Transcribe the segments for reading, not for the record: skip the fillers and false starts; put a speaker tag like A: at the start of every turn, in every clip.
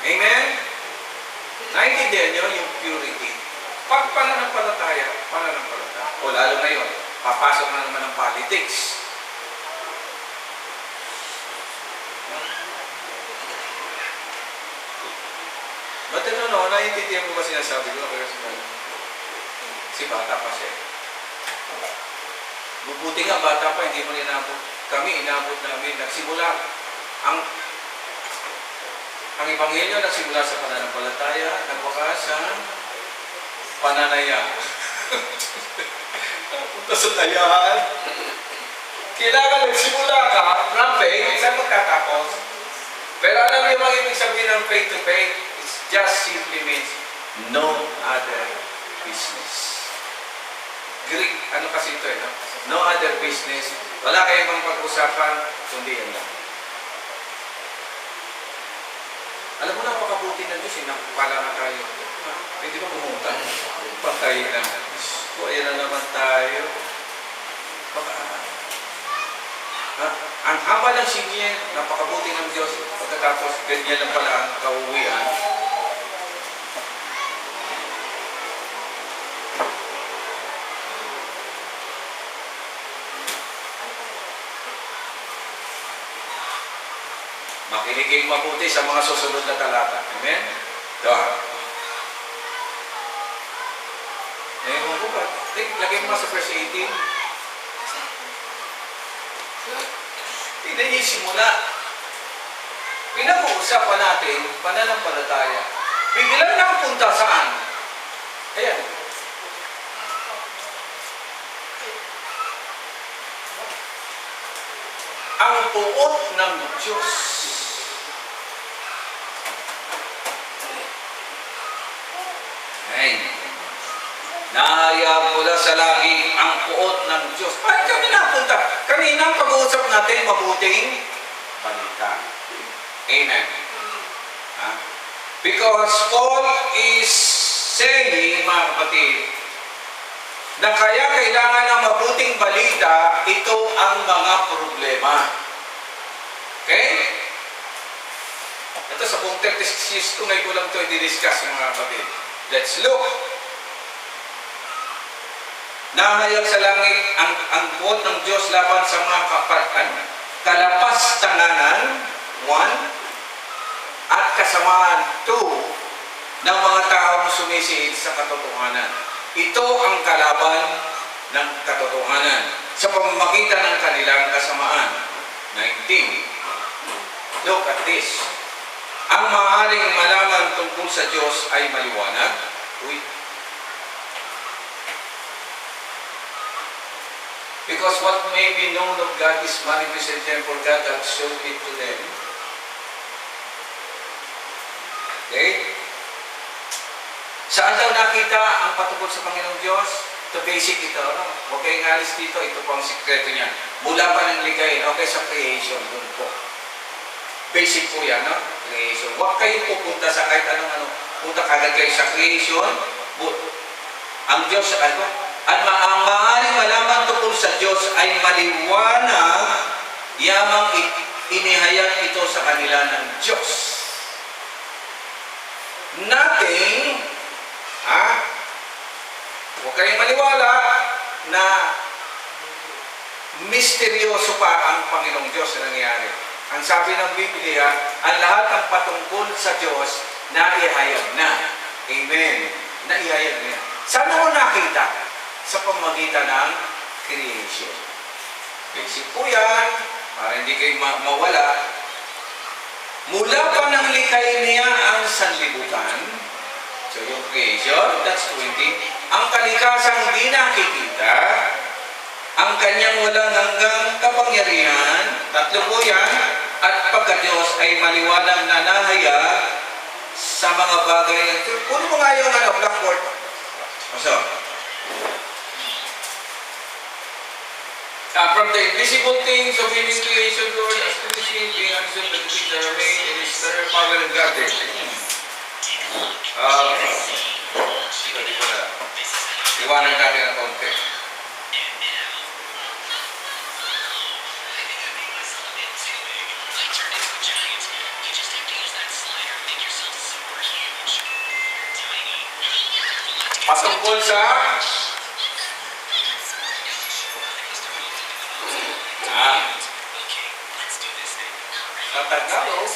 A: Amen? Naintindihan nyo yung purity. Pag pananampalataya, o lalo ngayon, papasok na naman ng politics. But naiintindihan mo ba sinasabi ko? Si bata pa siya. Bubuti nga bata pa, hindi mo inabot. Kami, inabot namin. Nagsimula. Ang Ebanghelyo nagsimula sa pananampalataya, nagwakas sa pananaya. Punta sa tayaan. Kailangan nagsimula ka, ng faith, isang magtatapos. Pero alam mo yung ibig sabihin ng faith to faith? It just simply means no other business. Greek, ano kasi ito no? No other business. Wala kayong ibang pag-usapan, kundi yan lang. Alam mo, napakabuti na Diyos, nakapala na tayo. Pwede ba pumunta? Patay na. So, ayan na naman tayo. Ang haba ng sige, napakabuti ng Diyos. Pagkatapos, ganyan lang pala ang kauwian. Makinig kayong mabuti sa mga susunod na talata. Amen? Doon. Kung ba? Lagay mo sa verse 18. Simula. Pinag-uusapan natin, pananampalataya. Biglang nakapunta saan? Ayan. Ang puot ng Diyos. Ay, nahayag mula sa langit ang puot ng Diyos. Ay, kami napunta. Kanina pag-uusap natin, mabuting balita. Amen. Because Paul is saying, mga kapatid, na kaya kailangan ng mabuting balita, ito ang mga problema. Okay? Ito sa buong 36 years ko, ngayon ko lang ito i-discuss, mga kapatid. Let's look. Nahayag sa langit ang buot ng Diyos laban sa mga kalapas-tanganan, 1, at kasamaan, 2, ng mga taong sumisiid sa katotohanan. Ito ang kalaban ng katotohanan sa pamamagitan ng kanilang kasamaan. 19. Look at this. Ang maaaring malaman tungkol sa Diyos ay maliwanag. Because what may be known of God is manifested in for God that showed it to them. Okay? Saan daw nakita ang patungkol sa Panginoong Diyos? Ito basic ito. No? Huwag kayong alis dito. Ito po ang sikreto niya. Mula pa ng ligayin. Okay, sa creation. Doon po. Basic po yan. No? Creation. Huwag kayong pupunta sa kahit anong-ano. Punta kagad kayo sa creation. Ang Diyos, ano? At ang maaaring malaman tungkol sa Diyos ay maliwanag, yamang inihayag ito sa kanila ng Diyos. Nothing, huwag kayong maniwala na misteryoso pa ang Panginoong Diyos na nangyari. Ang sabi ng Biblia, ang lahat ng patungkol sa Diyos, naihayag na. Amen. Naihayag na. Saan mo nakita? Sa pamagitan ng creation. Basic po yan, para hindi kayo mawala. Mula pa ng likay niya ang sanlibutan. So yung creation, that's 20. Ang kalikasang di nakikita, ang kanyang walang hanggang kapangyarihan, 3 po yan, at pagka-Diyos ay maliwanag na nahayag sa mga bagay. Kuno mo nga yung blackboard. So, from the invisible things of His creation, Lord, astonishing, being understood, the things that are made, and His power and God. Dito na. Iwanan natin ang konti. tungkol sa sa Tagalog,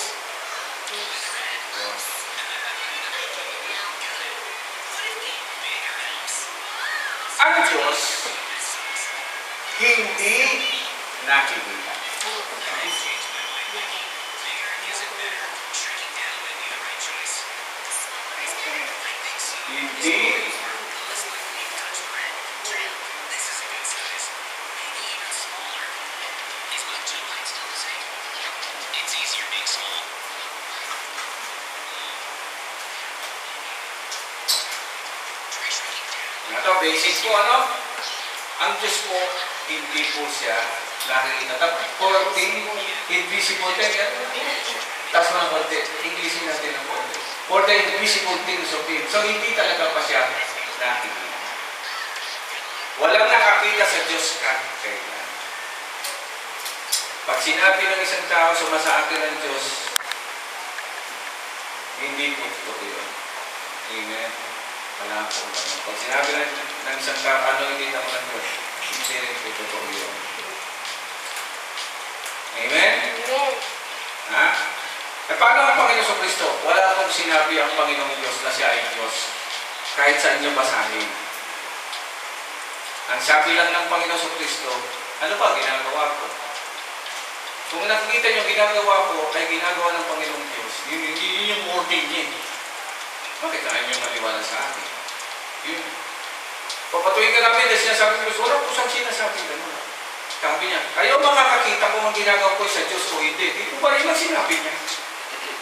A: ang Diyos hindi nakikita. Hindi ito, basic po, ano? Ang Diyos po, hindi po siya nakikita. For the invisible thing, taas mo ng konti. Englishin natin ng konti. For the invisible things of Him. So, hindi talaga pa siya nakikita. Walang nakakita sa Diyos kahit kailan. Pag sinabi ng isang tao, sumasa akin ang Diyos, hindi po totoo yun. Amen. Wala po. Pag sinabi ng isang tao, ano hindi naman ng Diyos, hindi rin po totoo yun. Amen?
B: Amen.
A: Ha? E paano ang Panginoon sa Kristo? Wala pong sinabi ang Panginoong Diyos na siya ay Diyos. Kahit saan niyo basahin. Ang sabi lang ng Panginoon sa Kristo, ano ba ginagawa ko? Kung nakikita niyo ginagawa ko, ay ginagawa ng Panginoong Diyos. Yun yung wording niya. Bakit ayaw niyo maniwala sa akin? Yun. Papatuloy ka namin dahil sinasabi ko, wala po saan sinasabi gano'n. Sabi niya, kayo makakakita kung ang ginagawa ko sa Diyos o hindi. Dito pa rin ang sinabi niya.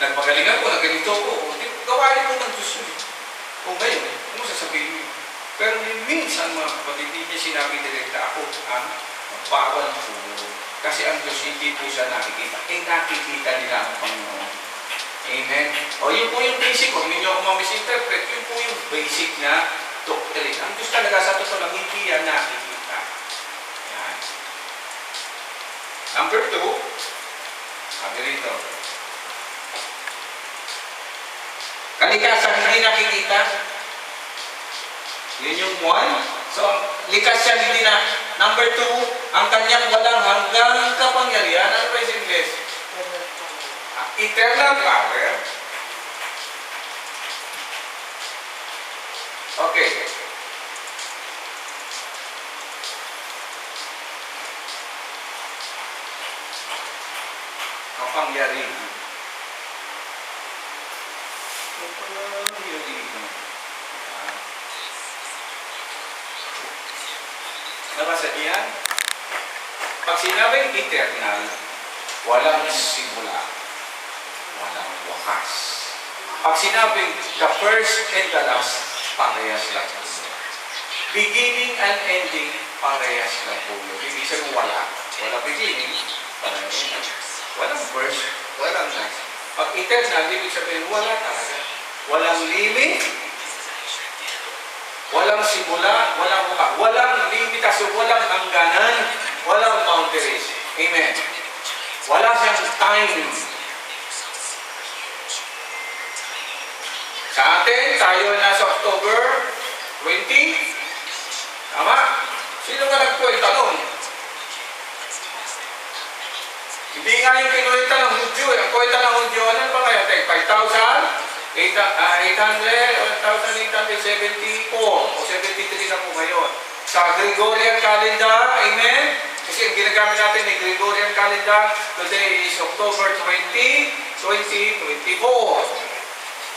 A: Nagpagalingan ko, nagganito ko. Gawain mo ng Diyos yun. O ngayon, ano sasabihin niyo? Pero minsan mga kapatid, hindi niya sinabi direkta ako ang bawal po. Kasi ang Diyos hindi po siya nakikita. Eh nakikita nila ang Panginoon. Amen. O yun po yung basic. Kung hindi nyo ako ma-misinterpret, yun po yung basic na doctrine. Ang Diyos talaga sa totoo lang, hindi yan nakikita. Yan. Number 2, sabi rito, kalikasan hindi nakikita. Yun yung 1. So, likas siya hindi na. Number 2, ang kanyang walang hanggang kapangyarihan. Ano ba yung English? Eternal power. Okay. Kapangyarihan. Kapangyarihan. Nabasa niyan? Pag sinabing eternal, walang simula. Walang wakas. Pag sinabing the first and the last, parehas lang po. Beginning and ending, parehas lang po. Ibig sabihin wala. Wala beginning, walang ending. Walang first, walang last. Pag eternal, ibig sabihin wala talaga. Walang limit, walang simula, walang wakas. Walang limitasyon, walang hangganan, walang boundaries. Amen. Wala siyang time. Sa atin, tayo nasa October 20. Tama? Sino ka nagkwenta nun? Hindi nga yung kinuwenta ng Hudyo. Ang kwenta ng Hudyo, ano ba kayo? 5,874 o 73 na po ngayon. Sa Gregorian calendar, amen? Kasi ang ginagamit natin ni Gregorian calendar, today is October 20, 2024.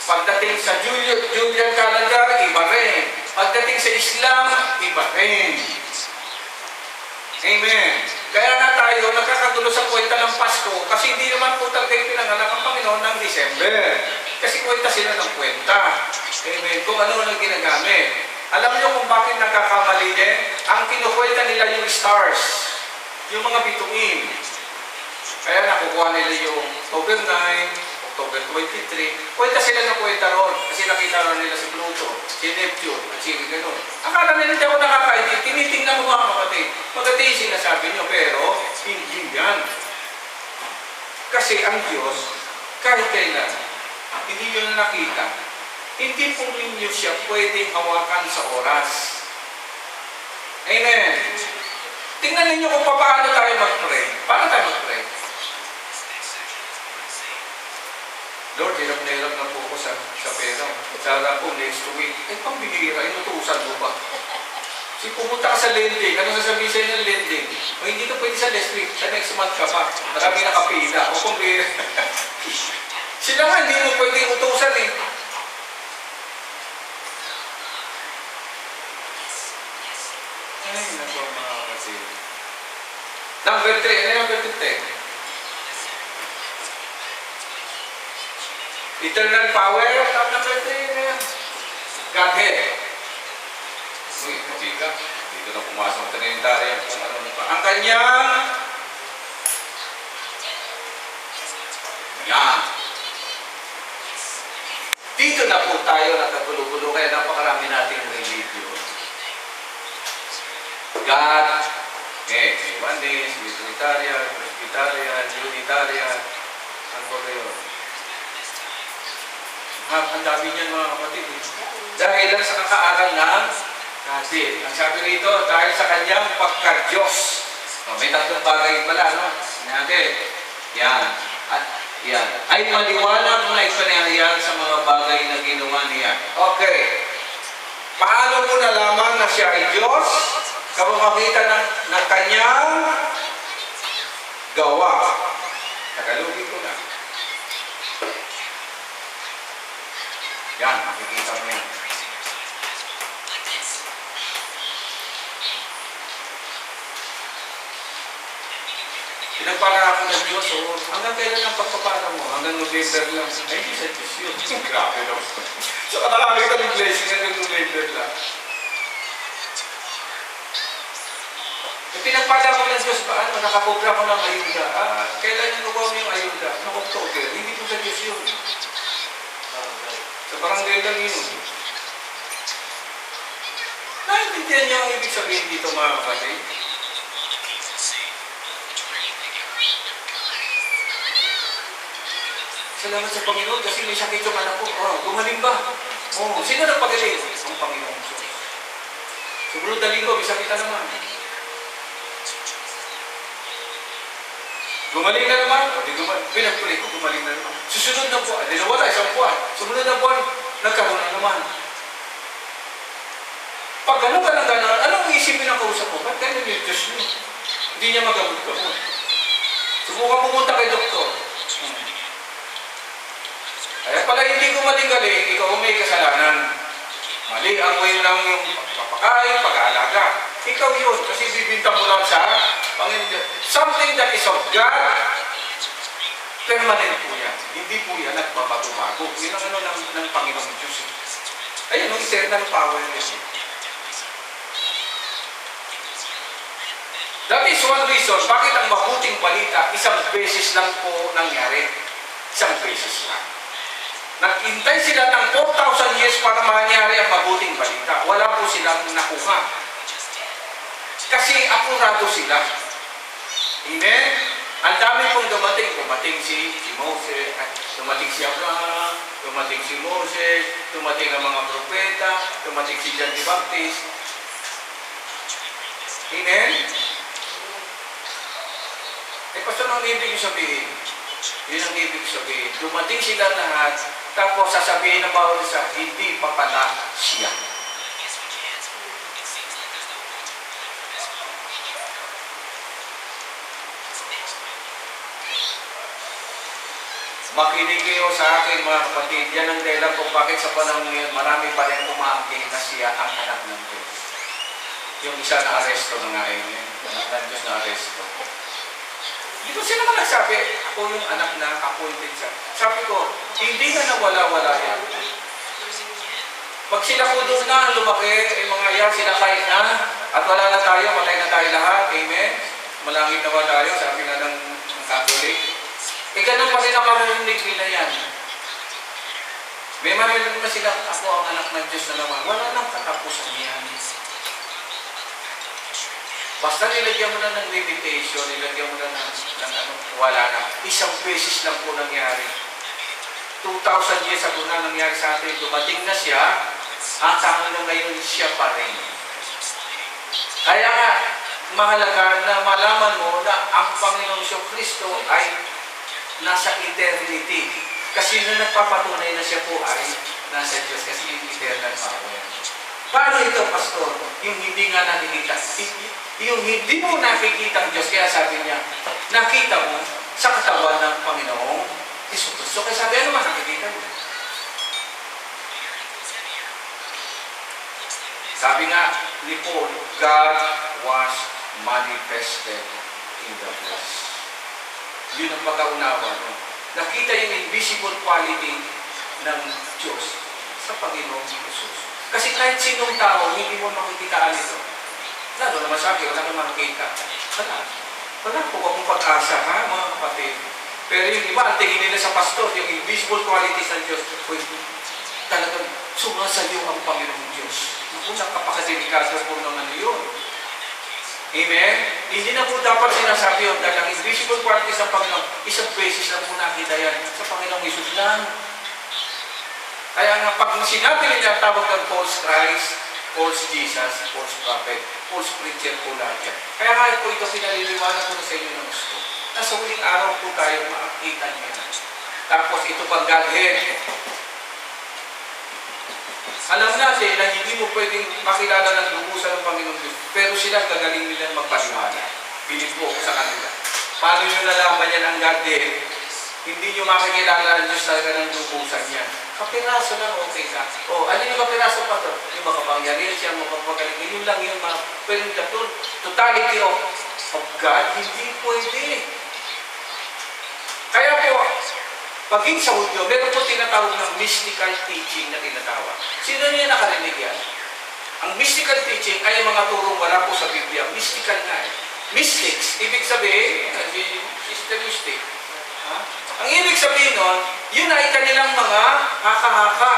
A: Pagdating sa Julian calendar, iba rin. Pagdating sa Islam, iba rin. Amen. Kaya na tayo nakakagulo sa kwenta ng Pasko kasi hindi naman po talaga pinanganak ang Panginoon ng December. Kasi kwenta sila ng kwenta. Amen. Kung ano lang ginagamit. Alam niyo kung bakit nagkakamali din? Ang kinukwenta nila yung stars. Yung mga bituin. Kaya nakukuha nila yung October 9, October 23, kwenta sila ng kwenta ron. Kasi nakita ron nila si Pluto, si Neptune, at si gano'n. Akala nila hindi ako nakakaintindi. Tinitingnan mo mga kapatid. Maganda yung sinasabi nyo, pero hindi yan. Kasi ang Diyos, kahit kailan, hindi nyo nakita. hindi po ninyo siya pwedeng hawakan sa oras. Amen. Tingnan ninyo kung paano tayo mag-pray. Paano tayo mag-pray? Lord, hirap na hirap na po ako sa pera. Sana po next week. Pambihira, inutusan mo ba? Si pumunta ka sa lending, ano sasabihin sa'yo ng lending? O hindi ka pwede sa next week, sa next month ka pa. Marami nakapila. O pambihira. Sila nga, hindi mo pwede utusan eh. Ay, naku mga kapatid. Number 3, ano yung number 3? Eternal power, number 3 na yan. Godhead. Uy, mabika. Dito na pumasok sa Trinitarian kung ano pa. Ang kanyang yan. Dito na po tayo nagkagulo-gulo kaya napakarami nating religion. God, may Oneness, may Trinitarian, Presbyterian, Unitarian, ano ba kayo? Ang dami niyan mga kapatid. Dahil lang sa kakaaral ng Godhead. Ang sabi rito, dahil sa kanyang pagka-Diyos. May tatlong bagay pala, no? Natin. Yan. At yan. Ay maliwanag na ipanahayag sa mga bagay na ginawa niya. Okay. Paano mo nalaman na siya ay Diyos? Kapamagitan ng kanyang gawa. Tagalogin ko na. Yan, makikita mo yan. Pinagpala ako ng Diyos, hanggang kailan ang pagpapala mo? Hanggang November lang. Ay, hindi sa Diyos yun. Grabe no? So, nakakita ng blessing hanggang November lang. Pinagpala ko ng Diyos, paano? Nakapobra ko ng ayuda. Kailan yung nakuha mo yung ayuda? Noong October. Hindi po sa Diyos yun. Sa barangay lang yun. Naintindihan niyo ang ibig sabihin dito mga kapatid? Salamat sa Panginoon kasi may sakit yung anak ko. Gumaling ba? Sino nagpagaling? Ang Panginoon. Sumunod na linggo, may sakit na naman. Gumaling na naman. Pinagpuli ko, gumaling na naman. Susunod na buwan. Nawala, isang buwan. Sumunod na buwan, nagkaroon na naman. Pag gano'n ka ng gano'n, anong isipin ang kausap mo? Ba't gano'n yung Diyos mo? Hindi niya magamot ka mo. Subukan pumunta kay doktor. Kaya pala hindi gumaling-galing, ikaw may kasalanan. Mali ang way lang yung papakain, pag-aalaga. Ikaw yun, kasi bibinta mo lang sa Panginoon. Something that is of God, permanent po yan. Hindi po yan nagbabago-bago. Yun ang ano ng Panginoon Diyos. Ayun, yung eternal power niya. That is one reason, bakit ang mabuting balita, isang beses lang po nangyari. Isang beses lang. Naghintay sila ng 4,000 years para mangyari ang mabuting balita. Wala po silang nakuha. Kasi apurado sila. Amen? Ang dami pong dumating. Dumating si Moses, dumating si Abraham, dumating si Moses, dumating ang mga propeta, dumating si John the Baptist. Amen? Pastor, ang ibig sabihin? Yun ang ibig sabihin. Dumating sila lahat, tapos sasabihin ng bawal isa, hindi pa pala siya. Makinig kayo sa akin mga kapatid. Yan ang dahilan kung bakit sa panahon ngayon marami pa rin umaangkin na siya ang anak ng Diyos. Yung isa na aresto na nga yun. Anak ng Diyos na aresto. Di ba sila naman nagsabi, ako yung anak na appointed siya. Sabi ko, hindi na nawala-wala yan. Pag sila po doon na lumaki, mga yan, sila kahit na, at wala na tayo, matay na tayo lahat. Amen? Malangit na ba tayo, sabi nga ng Catholic. Ganun pa rin ang maririnig nila yan. May maririnig naman sila, ako ang anak ng Diyos na naman. Wala nang katapusan yan. Basta nilagyan mo na ng limitation, nilagyan mo na ng ano, wala na. Isang beses lang po nangyari. 2,000 years ago na nangyari sa atin, dumating na siya, hanggang ngayon siya pa rin. Kaya nga, mahalaga na malaman mo na ang Panginoong Kristo ay nasa eternity. Kasi na nagpapatunay na siya po ay nasa Diyos kasi yung eternal power. Paano ito, Pastor? Yung hindi nga nakikita. Yung hindi mo nakikita ang Diyos, kaya sabi niya, nakita mo sa katawan ng Panginoong Kristo. Kaya sabi, ano man nakikita mo? Sabi nga ni Paul, God was manifested in the flesh. Yun ang pagkaunawa. No? Nakita yung invisible quality ng Diyos sa Panginoong Jesus. Kasi kahit sinong tao, hindi mo makikitaan ito. Lalo naman sa akin, wala kang makikita. Wala po akong pag-asa, ha, mga kapatid. Pero yung iba, ang tingin nila sa pastor, yung invisible qualities ng Diyos, talagang sumasayo ang Panginoong Diyos. Kung napakadelikado po naman yun. Amen? Hindi na po dapat sinasabi yun dahil ang invisible qualities ng Panginoon, isang beses na po nakita yan sa Panginoong Isus lang. Kaya nga, pag sinabi nila tawag ng false Christ, false Jesus, false prophet, false preacher po lahat yan. Kaya nga po ito pinaliliwanag ko na sa inyo ng gusto. Nasa huling araw po tayo makakita niya. Tapos ito pang Godhead. Alam natin na hindi mo pwedeng makilala ng lubusan ng Panginoong Diyos, pero sila gagaling nilang magpaliwanag. Bilib po ako sa kanila. Paano nyo nalaman yan ang Godhead? Hindi nyo makikilala ang Diyos talaga ng lubusan niya. Kapiraso lang, okay ka. O, ano yung kapiraso pa to? Yung makapangyarihan siya, mapapagaling. Yun lang yun, pero totality of God, hindi pwede. Kaya po, paging sa Hudyo, meron po tinatawag ng mystical teaching na tinatawag. Sino niya nakarinig yan? Ang mystical teaching ay mga turong wala po sa Biblia. Mystical na eh. Mystics, ibig sabihin, is the mystic. Ang ibig sabihin nun, yun ay kanilang mga haka-haka.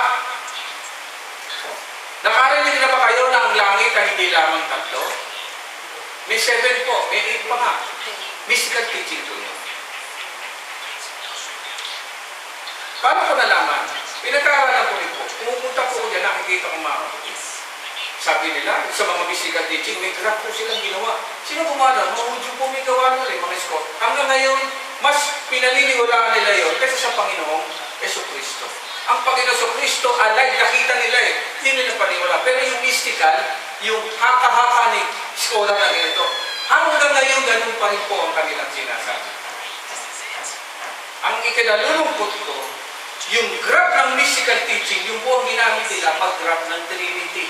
A: Nakarinig na ba kayo na ang langit ay hindi lamang tatlo? May 7 po, may 8 pa nga. Mystical teaching po yun. Paano ko nalaman? Pinag-aaralan ko rin po. Pumupunta po ko dyan, nakikita ko mga kapatid. Sabi nila, sa mga mystical teaching, may graph po silang ginawa. Sino gumawa? Mga Hudyo po may gawa nila, mga isko. Hanggang ngayon, mas pinaliliwalaan nila yun kaysa sa Panginoong Jesucristo. Ang Panginoong Jesucristo, alive, nakita nila eh. Hindi nila paniwala. Pero yung mystical, yung haka-haka ni scholar na ganito, hanggang ngayon, ganun pa rin po ang kanilang sinasabi. Ang ikinalulungkot ko, yung graph ng mystical teaching, yung po ang ginamit nila, mag-graph ng Trinity.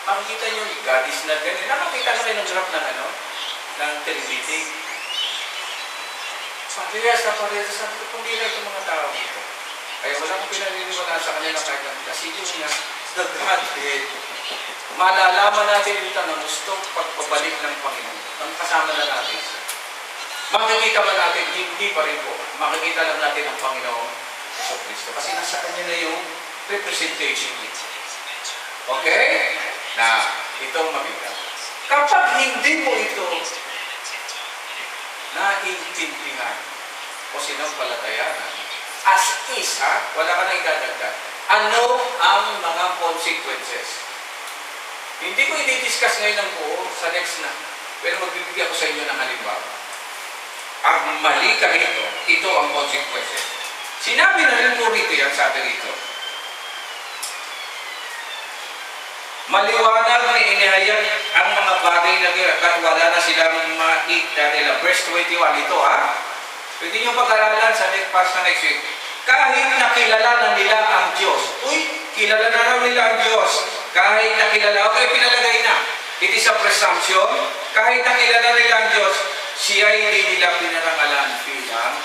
A: Makikita nyo, God is not ganun. Nakakita na kayo ng graph ng ng Trinity. Parehas na parehas. Sabi ko, kung di na itong mga tao dito. Kaya wala akong pinaniniwala sa kanila kahit lang. Kasi yun nga, the Godhead. Malalaman natin dito na gusto pagpabalik ng Panginoon. Ang kasama na natin siya. Makikita ba natin? Hindi pa rin po. Makikita lang natin ang Panginoon Jesucristo. Kasi nasa kanya na yung representation nito. Okay? Na, itong mabigat. Kapag hindi mo ito naiintindihan o sinampalatayanan, as is, ha? Wala ka na idadagdag. Ano ang mga consequences? Hindi ko i-discuss ngayon ng buo sa next na, pero magbibigyan ko sa inyo ng halimbawa. Ang mali ka rito, ito ang consequences. Sinabi na rin po rito yan, sabi rito. Maliwanag na inihayag ang mga bagay na at wala na silang makita nila. Verse 21, ito ha. Pwede nyo pag-aralan sa next week. Kahit nakilala na nila ang Diyos. Uy, kilala na raw nila ang Diyos. Kahit nakilala, okay, pinalagay na. It is a presumption. Kahit nakilala nila ang Diyos, siya hindi nila pinarangalan bilang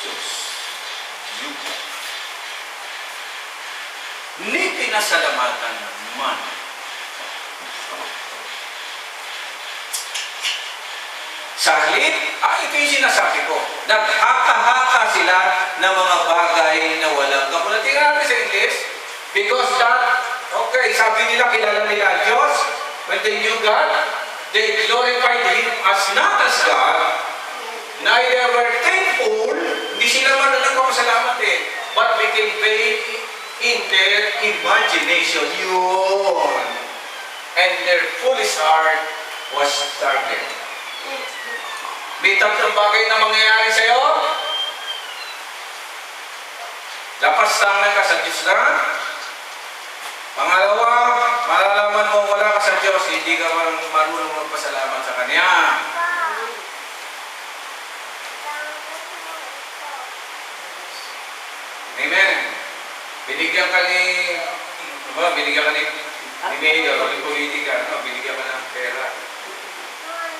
A: Diyos. Ni pinasalamatan man. Sa halip, ito yung sinasabi ko. Naghaka-haka sila ng mga bagay na walang kamulat. Tingnan natin sa English. Because that, okay, sabi nila, kilala nila ang Diyos. When they knew God, they glorified Him as not as God. Neither were thankful. Hindi sila man lang papasalamat eh. But became very in their imagination. Yun. And their foolish heart was darkened. May tatlong bagay na mangyayari sa'yo. Lapastangan ka sa Diyos na. Pangalawa, malalaman mo wala ka sa Diyos, hindi ka marunong magpasalamat sa Kanya. Amen. Binigyan ka ni Mayor o ni politika, binigyan ka ng pera.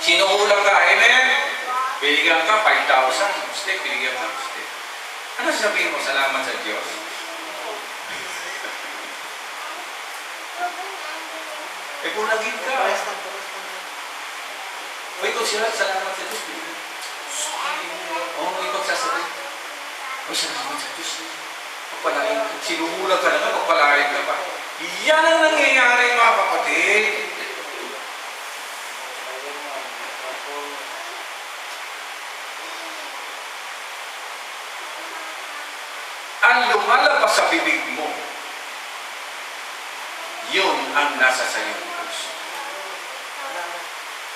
A: Sinukulang ka, amen? Binigyan ka 5,000. Mistake, binigyan ka. Mistake. Ano sabihin mo? Salamat sa Diyos. Bulagin ka. O ikaw sila, salamat sa Diyos. Ikaw sasabihin. Salamat sa Diyos. Pagpalain ka. Sinukulang ka na, pagpalain ka pa. Yan ang nangyayari, mga kapatid. Ang lumalabas sa bibig mo, yun ang nasa sayo ng puso.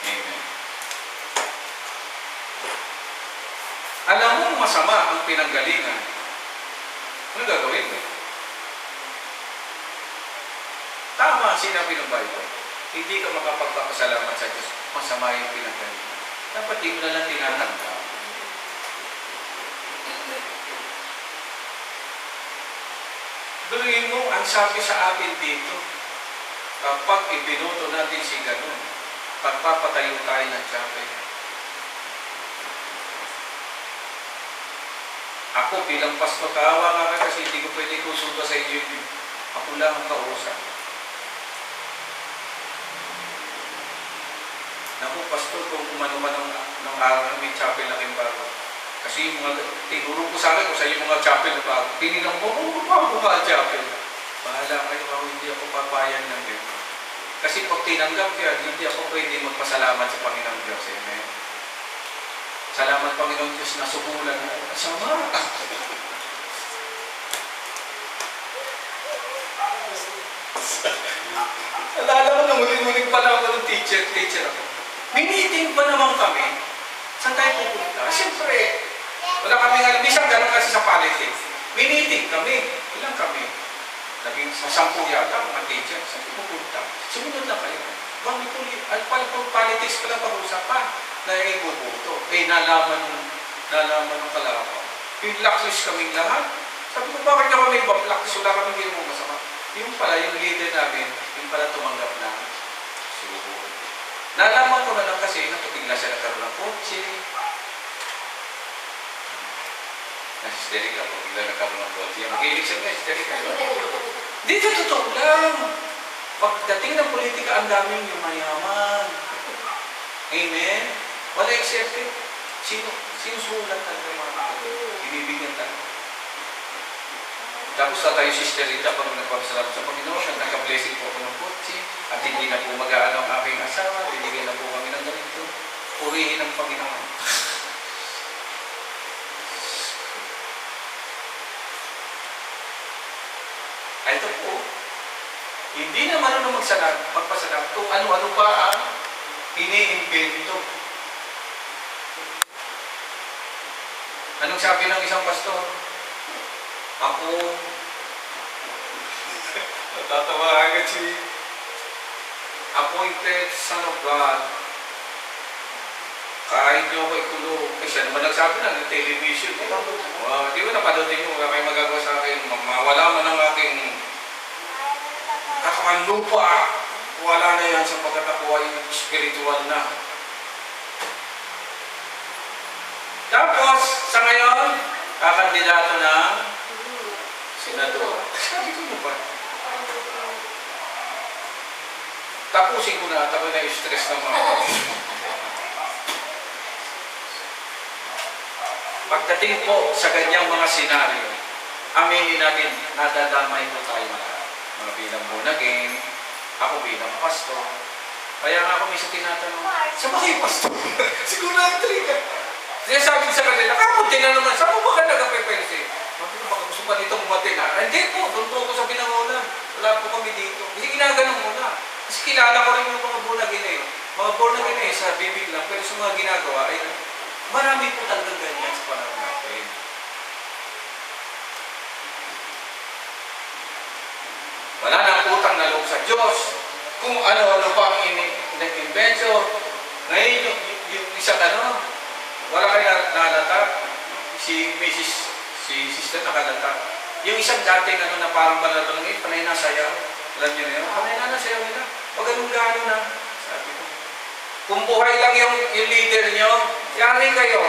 A: Amen. Alam mo masama ang pinanggalingan. Ano gagawin mo? Tama ang sinabi ng Bible. Hindi ka makapagpapasalamat sa Diyos. Masama yung pinanggalingan. Dapat di mo na lang tinatanggap. Gawin mo, ang sabi sa atin dito, kapag ibinoto natin si ganun, pagpapatayo tayo ng chapel. Ako bilang pastor, kaawa nga kasi hindi ko pwede konsulta sa inyo. Ako lang ang kausap. Naku, pastor, kung umano man ng araw na may chapel na bago. Kasi yung mga, tinuro ko sa akin kung sa yung mga chapel na bago. Tinignan ko, bago ka ang chapel. Bahala kayo, ako hindi ako papayan ng ganyan. Kasi pag tinanggap yan, hindi ako pwede magpasalamat sa Panginoong Diyos. Amen. Salamat Panginoong Diyos na subulan na kasama. Alala mo na muling-muling pa na ako ng teacher ako. Miniting pa naman kami. Saan tayo pupunta? Siyempre, wala kami nga, hindi siya gano'n kasi sa politics. Miniting kami. Ilang kami? Naging sa 10 yata, mga teacher. Saan pupunta? Sumunod na kayo. Bakit po, politics pala pag-usap pa na yung ibubuto. Nalaman ng kalaban. Pinlaksis kaming lahat. Sabi ko, bakit ako may bablaksis? Wala kami ginawang masama. Yung pala, yung leader namin, yung pala tumanggap na. So, nalaman ko na lang kasi napatigla siya nagkaroon ng kotse. Nasisterika po, bigla nagkaroon ng kotse. Mag-ilig siya nga, histerika. Dito totoo lang. Pagdating ng politika, ang daming yung mayaman. Amen? Wala accepted. Sinusulat talaga yung mga ibibigyan tayo. Tapos tayo Sister Rita, pag nagpapasalamat sa Panginoon, nagka-blessing po ako ng kotse, at hindi na po mag-aano ang aking asawa, binigyan na po kami ng ganito. Purihin ang Panginoon. Ito po, hindi na marunong magpasalamat kung ano-ano pa ang iniimbento. Anong sabi ng isang pastor? Ako, natatawa agad si appointed son of God. Kahit nyo ako ikulong. Kasi naman nagsabi na ng television. Di ba napanood nyo, wala kayong magagawa sa akin. Mawala man ang aking kakamanlupa. Wala na yan sapagkat ako ay spiritual na. Tapos, sa ngayon, kakandidato ng senador. Sabi ko mo ba? Tapusin ko na, tapos na yung stress ng mga pagdating po sa ganyang mga senaryo, aminin natin, nadadamay po tayo mga bilang bunagin, ako bilang pastor. Kaya nga ako minsan tinatanong, saan ba kayo pastor? Siguro na ka. Kaya sabi sa kanila, kapunti na naman, saan po ba ka nag-pepensi? Sabi ko, baka gusto pa nitong bumatin ha? Hindi po, doon po ako sa born again na yun. Mga born again na yun sa bibig lang, pero sa mga ginagawa ay marami po talagang ganyan sa panahon natin. Wala nang utang na loob sa Diyos. Kung ano-ano pa ang in-invento. Ngayon, yung isang wala kayo nalata. Si sister nakalata. Yung isang dating na parang balatong ngayon, panay na sayaw. Alam niyo na yun? Panay na sayaw nila. Pag anong na. Sabi ko. Kung buhay lang yung leader nyo, yari kayo.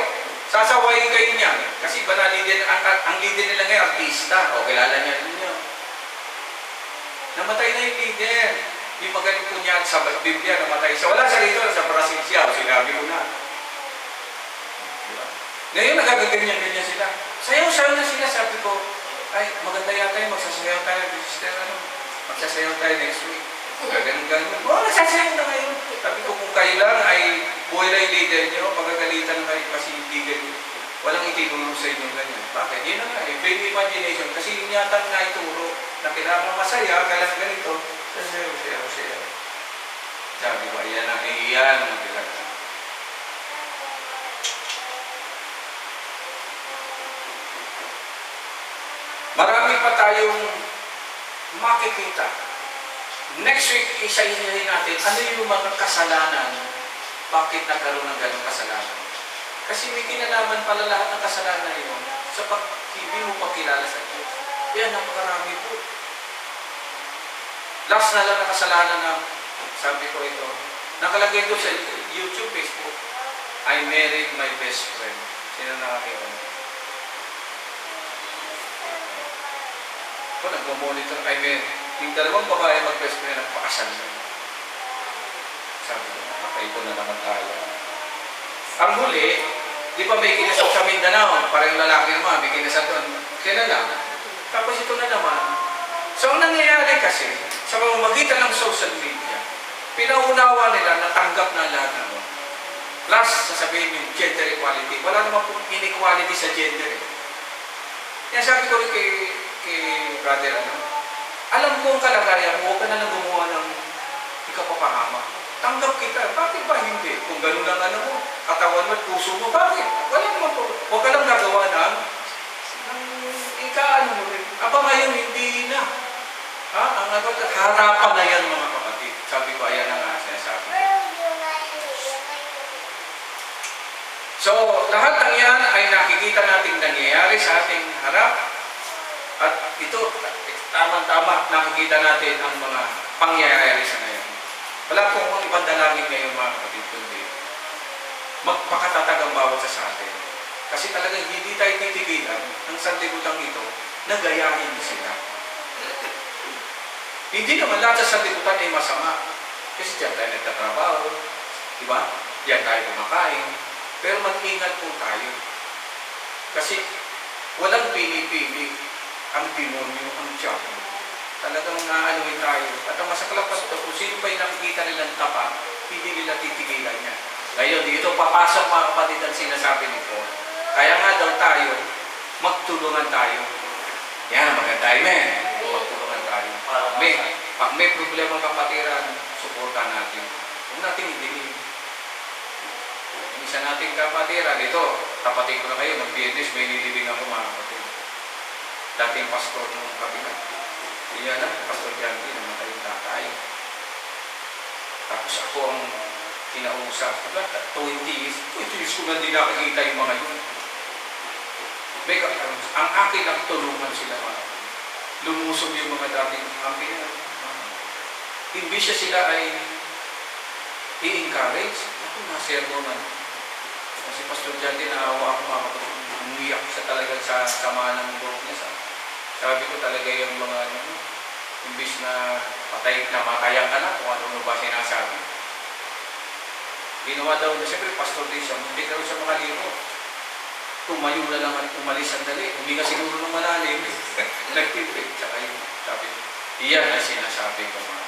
A: Sasawayin kayo niya. Kasi ba na leader, ang leader nila ngayon, artista. O, kilala niya ninyo. Namatay na yung leader. Yung magaling po niya sa Biblia, namatay siya. Wala siya rito, sa Brazil siya. Sinabi ko na. Diba? Ngayon, nagagaganyan-ganyan sila. Sayaw-sayaw na sila. Sabi ko, ay, maganda yata yung magsasayaw tayo. Sister, magsasayaw tayo next week. Ganun-ganun. Oo, nagsasayaw na ngayon. Sabi ko, kung kayo lang ay buhay na yung leader nyo, pagkagalitan kayo kasi hindi ganyan. Walang itinuro sa inyo ganyan. Bakit? Yun na nga eh. Big imagination. Kasi yun yata na ituro na kailangan masaya, kailangan ganito. Sayaw. Sabi ko, ayan ang iyan. Marami pa tayong makikita. Next week, isa-isahin natin ano yung mga kasalanan, bakit nagkaroon ng ganong kasalanan. Kasi may kinalaman pala lahat ng kasalanan yun sa hindi mo pagkilala sa Diyos. Kaya napakarami po. Last na lang na kasalanan na sabi ko ito, nakalagay ko sa YouTube, Facebook, I married my best friend. Sino nakakita mo? Kung nagmamonitor, I married. Yung dalawang babae mag-best friend, nagpakasal na. Sabi ko, nakaipon na naman tayo. Ang huli, di ba may kinasal sa Mindanao? Parang lalaki naman, may kinasal doon. Kailan lang? Tapos ito na naman. So, ang nangyayari kasi, sa pamamagitan ng social media, pinaunawa nila na tanggap na lahat ng mga. Plus, sasabihin yung gender equality. Wala naman po inequality sa gender. Yan sabi ko kay brother, alam ko ang kalagayan mo, huwag ka na lang gumawa ng ikapapahamak. Tanggap kita. Bakit ba hindi? Kung gano'n lang mo, katawan mo at puso mo, bakit? Wala naman po. Huwag ka lang nagawa ng mo rin. Aba ngayon, hindi na. Harapan na yan mga kapatid. Sabi ko, ayan na nga, sinasabi ko. So, lahat ng yan ay nakikita natin nangyayari sa ating harap. At ito, tamang-tama nakikita natin ang mga pangyayari sa ngayon. Wala pong ibang dalangin ngayon mga kapatid, kundi magpakatatag ang bawat sa atin. Kasi talagang hindi tayo titigilan ng sanlibutan ito na gayahin sila. Hindi naman lahat sa sanlibutan ay masama. Kasi diyan tayo nagtatrabaho, di ba? Diyan tayo kumakain. Pero mag-ingat po tayo. Kasi walang pinipili ang demonyo, ang diabo. Talagang naanuin tayo. At ang masaklapas ito, kung sino pa yung nakikita nilang tapat, hindi nila titigilan niya. Ngayon, dito papasok mga kapatid ang sinasabi nito. Kaya nga daw tayo, magtulungan tayo. Yan, maganda, amen. Magtulungan tayo. Pag may problema kapatiran, suportan natin. Huwag natin hindi. Isa nating kapatiran, ito, tapatin ko na kayo, mag-PNS, may nilibing ako mga kapatid. Dating pastor ng kabila. Iyan na, Pastor Jandy, namatay yung tatay. Tapos ako ang kinausap. 20 years ko na hindi nakakita yung mga yun. Ang akin ang tulungan sila mga. Lumusog yung mga dating akin. Imbis siya sila ay i-encourage. Ako, nasermo man. Kasi Pastor Jandy, naawa ako mga kapatid. Umiyak siya talaga sa sama ng buhok niya. Sabi ko talaga yung mga imbis na matayan ka na kung ano ba sinasabi. Ginawa daw niya, siyempre pastor din siya, hindi daw siya mga limo. Tumayo na lang at umalis sandali. Hindi ka siguro ng malalim. Nagtipid. Tsaka yun, sabi ko, iyan ang sinasabi ko mga.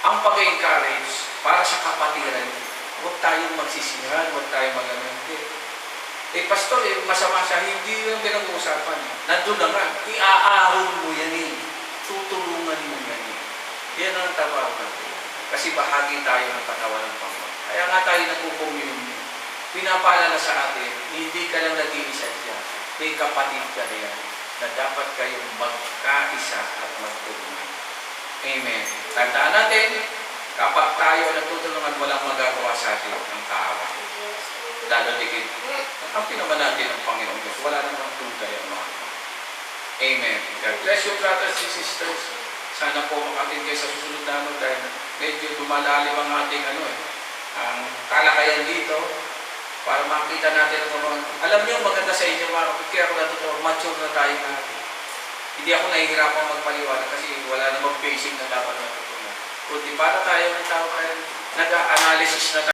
A: Ang pag-encourage para sa kapatiran, huwag tayong magsisihan, huwag tayong mag-anong. Pastor, masama siya, hindi yung pinag-uusapan. Nandun na nga, iaahon mo yan eh. Tutulungan mo yan eh. Yan ang trabaho natin. Kasi bahagi tayo ng katawan ng Panginoon. Kaya nga tayo nagpupuminyo. Pinapaalala sa atin, hindi ka lang nag-iisa dyan. May kapatid ka rin na dapat kayong magkaisa at magtulungan. Amen. Tandaan natin, kapag tayo natutulungan, walang magagawa sa atin ang kaawa. Lalo digit. Ang naman natin ang Panginoon Diyos. Wala namang tugay ang mga. Amen. God bless you, brothers and sisters. Sana po makatin kayo sa susunod na dahil medyo dumalalim ang ating ang kalakayan dito para makita natin ang mga. Alam niyo, maganda sa inyo, kaya ako natutuwa, mature na tayo natin. Hindi ako nahihirapan magpaliwanag kasi wala namang basic na dapat natutunan. Kundi para tayo ng tao kaya nag-analysis na tayo.